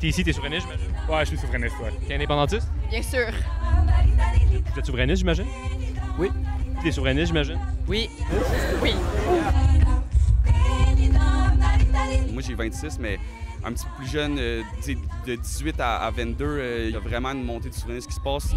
T'es ici, t'es souverainiste, j'imagine? Ouais, je suis souverainiste, ouais. T'es indépendantiste? Bien sûr. Vous êtes souverainiste, j'imagine? Oui. T'es souverainiste, j'imagine? Oui. Oui. Moi, j'ai 26, mais un petit peu plus jeune, de 18 à 22, il y a vraiment une montée de souverainisme qui se passe.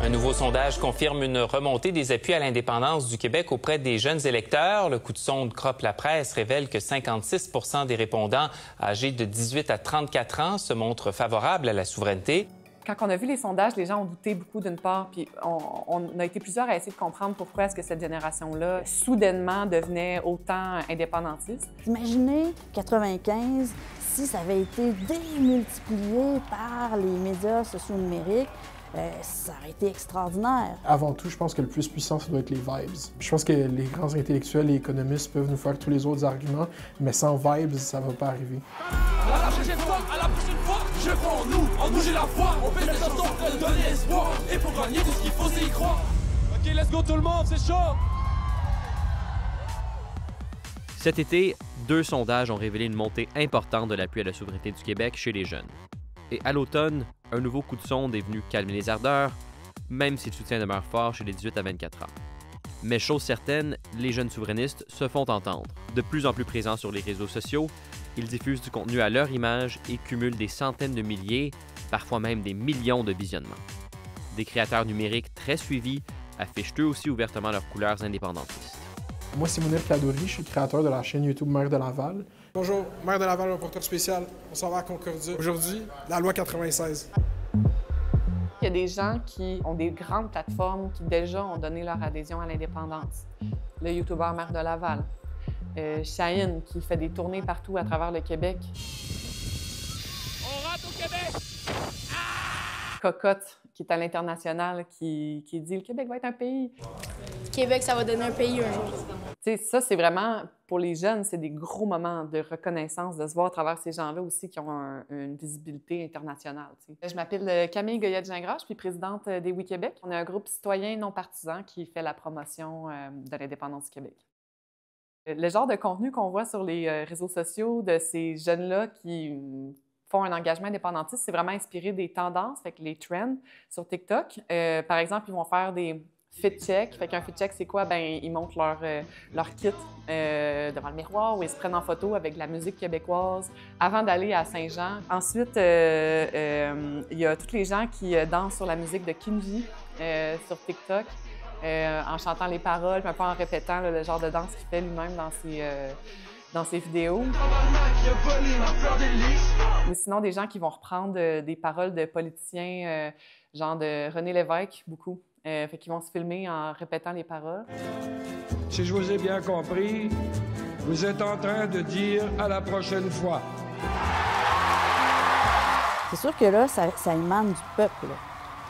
Un nouveau sondage confirme une remontée des appuis à l'indépendance du Québec auprès des jeunes électeurs. Le coup de sonde Crop La Presse révèle que 56 % des répondants âgés de 18 à 34 ans se montrent favorables à la souveraineté. Quand on a vu les sondages, les gens ont douté beaucoup d'une part, puis on a été plusieurs à essayer de comprendre pourquoi est-ce que cette génération-là, soudainement, devenait autant indépendantiste. Imaginez 95, si ça avait été démultiplié par les médias sociaux numériques, ça aurait été extraordinaire. Avant tout, je pense que le plus puissant, ça doit être les vibes. Je pense que les grands intellectuels et économistes peuvent nous faire tous les autres arguments, mais sans vibes, ça va pas arriver. À la prochaine fois, je crois en nous j'ai la foi. On fait des chansons pour te donner espoir. Et pour gagner, tout ce qu'il faut, c'est y croire. OK, let's go tout le monde, c'est chaud! Cet été, 2 sondages ont révélé une montée importante de l'appui à la souveraineté du Québec chez les jeunes. Et à l'automne, un nouveau coup de sonde est venu calmer les ardeurs, même si le soutien demeure fort chez les 18 à 24 ans. Mais chose certaine, les jeunes souverainistes se font entendre. De plus en plus présents sur les réseaux sociaux, ils diffusent du contenu à leur image et cumulent des centaines de milliers, parfois même des millions de visionnements. Des créateurs numériques très suivis affichent eux aussi ouvertement leurs couleurs indépendantistes. Moi, c'est Mounir Kadouri, je suis le créateur de la chaîne YouTube Maire de Laval. Bonjour, Maire de Laval, reporter spécial. On s'en va à Concordia. Aujourd'hui, la loi 96. Il y a des gens qui ont des grandes plateformes qui déjà ont donné leur adhésion à l'indépendance. Le YouTuber Maire de Laval. Shaheen, qui fait des tournées partout à travers le Québec. On rentre au Québec! Cocotte, qui est à l'international, qui dit « Le Québec va être un pays ». Québec, ça va donner un pays un jour. Tu sais, ça, c'est vraiment, pour les jeunes, c'est des gros moments de reconnaissance, de se voir à travers ces gens-là aussi qui ont une visibilité internationale. Tu sais. Je m'appelle Camille Goyette-Gingras, je suis présidente des Oui Québec. On est un groupe citoyen non partisan qui fait la promotion de l'indépendance du Québec. Le genre de contenu qu'on voit sur les réseaux sociaux de ces jeunes-là qui font un engagement indépendantiste, c'est vraiment inspiré des tendances, fait que les trends sur TikTok. Par exemple, ils vont faire des fit check. Fait qu'un fit check, c'est quoi? Ben, ils montrent leur kit devant le miroir ou ils se prennent en photo avec de la musique québécoise avant d'aller à Saint-Jean. Ensuite, il y a tous les gens qui dansent sur la musique de Kinji sur TikTok en chantant les paroles, puis un peu en répétant le genre de danse qu'il fait lui-même dans ses vidéos. Ou sinon, des gens qui vont reprendre des paroles de politiciens, genre de René Lévesque, beaucoup. Fait qu'ils vont se filmer en répétant les paroles. Si je vous ai bien compris, vous êtes en train de dire à la prochaine fois. C'est sûr que là, ça émane du peuple. Là.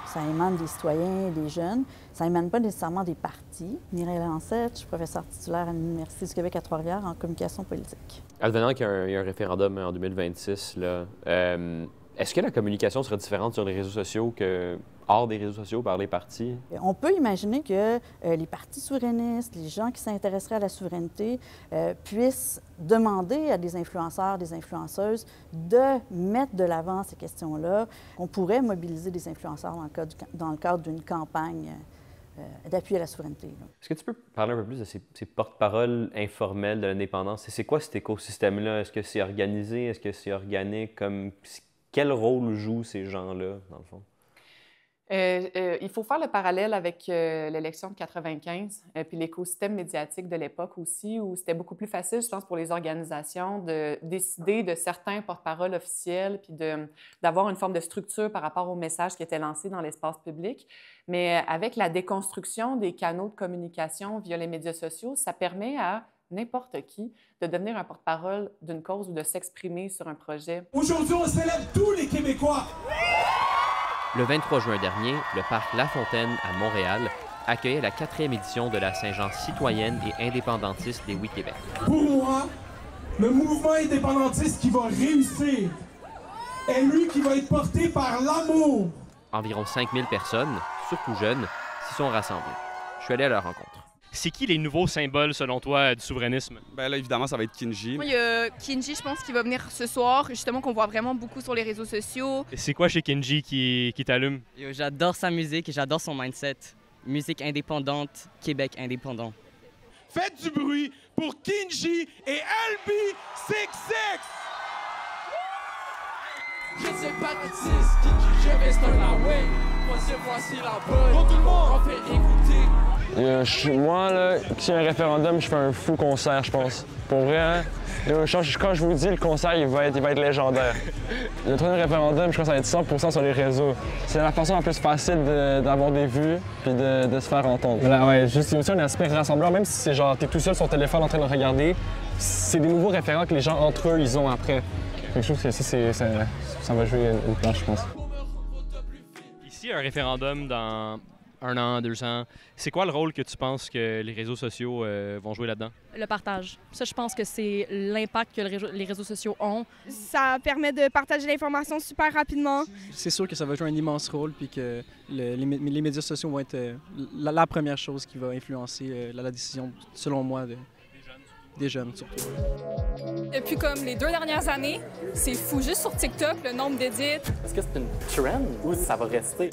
Ça émane des citoyens, des jeunes. Ça émane pas nécessairement des partis. Mireille Lancette, je suis professeure titulaire à l'Université du Québec à Trois-Rivières en communication politique. Advenant qu'il y a un référendum en 2026, là, est-ce que la communication serait différente sur les réseaux sociaux que hors des réseaux sociaux par les partis? On peut imaginer que les partis souverainistes, les gens qui s'intéresseraient à la souveraineté, puissent demander à des influenceurs, des influenceuses de mettre de l'avant ces questions-là. On pourrait mobiliser des influenceurs dans le cadre d'une campagne d'appui à la souveraineté. Est-ce que tu peux parler un peu plus de ces porte-paroles informels de l'indépendance? C'est quoi cet écosystème-là? Est-ce que c'est organisé? Est-ce que c'est organique? Quel rôle jouent ces gens-là, dans le fond? Il faut faire le parallèle avec l'élection de 95 puis l'écosystème médiatique de l'époque aussi, où c'était beaucoup plus facile, je pense, pour les organisations de décider de certains porte-paroles officiels puis d'avoir une forme de structure par rapport aux messages qui étaient lancés dans l'espace public. Mais avec la déconstruction des canaux de communication via les médias sociaux, ça permet à n'importe qui de devenir un porte-parole d'une cause ou de s'exprimer sur un projet. Aujourd'hui, on célèbre tous les Québécois! Le 23 juin dernier, le parc La Fontaine à Montréal accueillait la 4e édition de la Saint-Jean citoyenne et indépendantiste des Oui Québec. Pour moi, le mouvement indépendantiste qui va réussir est lui qui va être porté par l'amour. Environ 5000 personnes, surtout jeunes, s'y sont rassemblées. Je suis allé à leur rencontre. C'est qui les nouveaux symboles, selon toi, du souverainisme? Ben là, évidemment, ça va être Kinji. Moi, il y a Kinji, je pense, qui va venir ce soir, justement, qu'on voit vraiment beaucoup sur les réseaux sociaux. Et c'est quoi chez Kinji qui t'allume? J'adore sa musique et j'adore son mindset. Musique indépendante, Québec indépendant. Faites du bruit pour Kinji et LB66! Je sais pas Kinji, je reste la way. Voici la bonne. Pour tout le monde, on fait écouter. Moi, là, si y a un référendum, je fais un fou concert, je pense. Pour vrai, hein? Quand je vous dis, le concert, il va être légendaire. Le troisième référendum, je pense que ça va être 100% sur les réseaux. C'est la façon la plus facile d'avoir des vues puis de se faire entendre. Voilà, ouais, juste, il y a aussi un aspect rassembleur, même si c'est genre, t'es tout seul sur ton téléphone en train de le regarder, c'est des nouveaux référents que les gens, entre eux, ils ont après. Je trouve que ça va jouer une place, je pense. Ici, un référendum dans 1 an, 2 ans, c'est quoi le rôle que tu penses que les réseaux sociaux vont jouer là-dedans? Le partage. Ça, je pense que c'est l'impact que les réseaux sociaux ont. Ça permet de partager l'information super rapidement. C'est sûr que ça va jouer un immense rôle puis que les médias sociaux vont être la première chose qui va influencer la décision, selon moi, des jeunes surtout. Depuis comme les 2 dernières années, c'est fou. Juste sur TikTok, le nombre d'édits. Est-ce que c'est une trend ou ça va rester?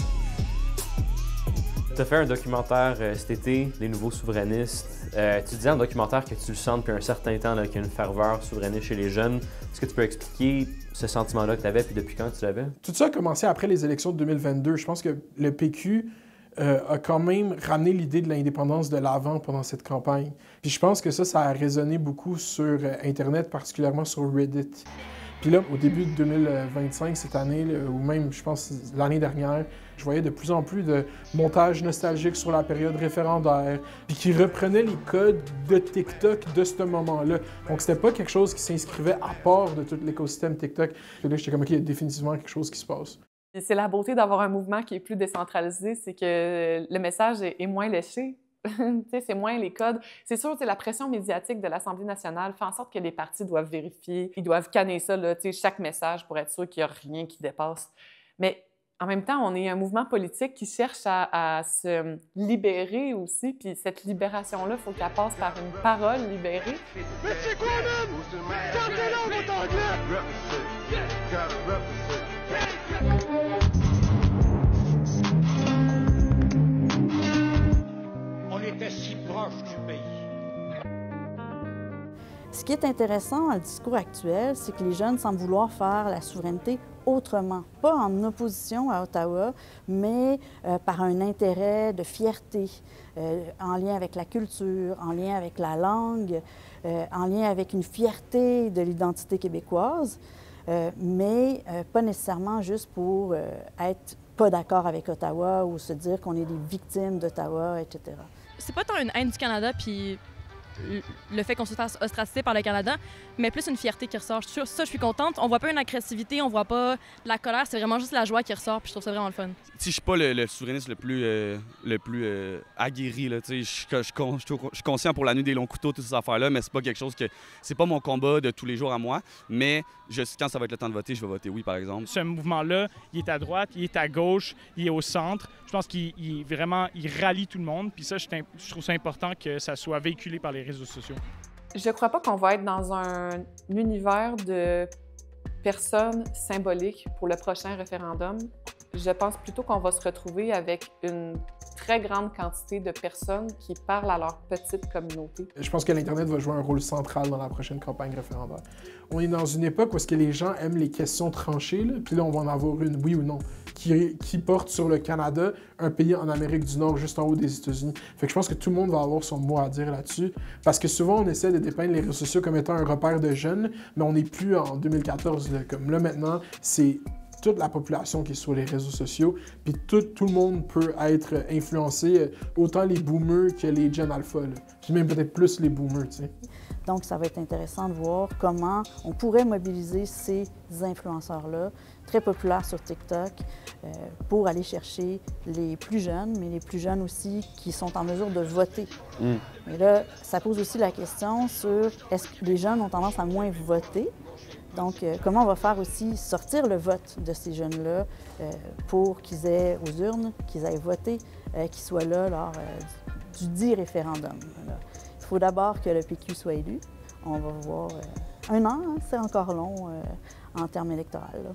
Tu as fait un documentaire cet été, Les nouveaux souverainistes. Tu disais en documentaire que tu le sens depuis un certain temps, qu'il y a une ferveur souverainiste chez les jeunes. Est-ce que tu peux expliquer ce sentiment-là que tu avais puis depuis quand tu l'avais? Tout ça a commencé après les élections de 2022. Je pense que le PQ a quand même ramené l'idée de l'indépendance de l'avant pendant cette campagne. Puis je pense que ça a résonné beaucoup sur Internet, particulièrement sur Reddit. Puis là, au début de 2025, cette année, ou même, je pense, l'année dernière, je voyais de plus en plus de montages nostalgiques sur la période référendaire, puis qui reprenaient les codes de TikTok de ce moment-là. Donc, c'était pas quelque chose qui s'inscrivait à part de tout l'écosystème TikTok. Puis là, j'étais comme, OK, il y a définitivement quelque chose qui se passe. C'est la beauté d'avoir un mouvement qui est plus décentralisé, c'est que le message est moins léché. C'est moins les codes. C'est sûr, la pression médiatique de l'Assemblée nationale fait en sorte que les partis doivent vérifier, ils doivent canner ça, là, chaque message pour être sûr qu'il n'y a rien qui dépasse. Mais en même temps, on est un mouvement politique qui cherche à se libérer aussi, puis cette libération-là, il faut qu'elle passe par une parole libérée. Mais c'est quoi, même? Gardez-la, votre anglais! Si proche du pays. Ce qui est intéressant dans le discours actuel, c'est que les jeunes semblent vouloir faire la souveraineté autrement, pas en opposition à Ottawa, mais par un intérêt de fierté, en lien avec la culture, en lien avec la langue, en lien avec une fierté de l'identité québécoise, mais pas nécessairement juste pour être pas d'accord avec Ottawa ou se dire qu'on est des victimes d'Ottawa, etc. C'est pas tant une haine du Canada puis le fait qu'on se fasse ostraciser par le Canada, mais plus une fierté qui ressort. Ça, je suis contente. On voit pas une agressivité, on voit pas de la colère, c'est vraiment juste la joie qui ressort, puis je trouve ça vraiment le fun. Si je suis pas le souverainiste le plus aguerri, là, je suis conscient pour la nuit des longs couteaux, toutes ces affaires-là, mais c'est pas quelque chose que... C'est pas mon combat de tous les jours à moi, mais quand ça va être le temps de voter, je vais voter oui, par exemple. Ce mouvement-là, il est à droite, il est à gauche, il est au centre. Je pense qu'il rallie tout le monde, puis ça, je trouve ça important que ça soit véhiculé par les réseaux sociaux. Je crois pas qu'on va être dans un univers de personnes symboliques pour le prochain référendum. Je pense plutôt qu'on va se retrouver avec une très grande quantité de personnes qui parlent à leur petite communauté. Je pense que l'Internet va jouer un rôle central dans la prochaine campagne référendaire. On est dans une époque où est-ce que les gens aiment les questions tranchées, là, puis là, on va en avoir une, oui ou non, qui porte sur le Canada, un pays en Amérique du Nord, juste en haut des États-Unis. Fait que je pense que tout le monde va avoir son mot à dire là-dessus, parce que souvent, on essaie de dépeindre les réseaux sociaux comme étant un repère de jeunes, mais on n'est plus en 2014. Là. Comme là, maintenant, c'est toute la population qui est sur les réseaux sociaux, puis tout le monde peut être influencé, autant les boomers que les Gen Alpha, là. Puis même peut-être plus les boomers, tu sais. Donc, ça va être intéressant de voir comment on pourrait mobiliser ces influenceurs-là, très populaires sur TikTok, pour aller chercher les plus jeunes, mais les plus jeunes aussi qui sont en mesure de voter. Mais là, ça pose aussi la question sur est-ce que les jeunes ont tendance à moins voter? Donc, comment on va faire aussi sortir le vote de ces jeunes-là pour qu'ils aient aux urnes, qu'ils aient voté, qu'ils soient là lors du dit référendum. Là. Il faut d'abord que le PQ soit élu. On va voir 1 an, hein, c'est encore long en termes électoraux. Là.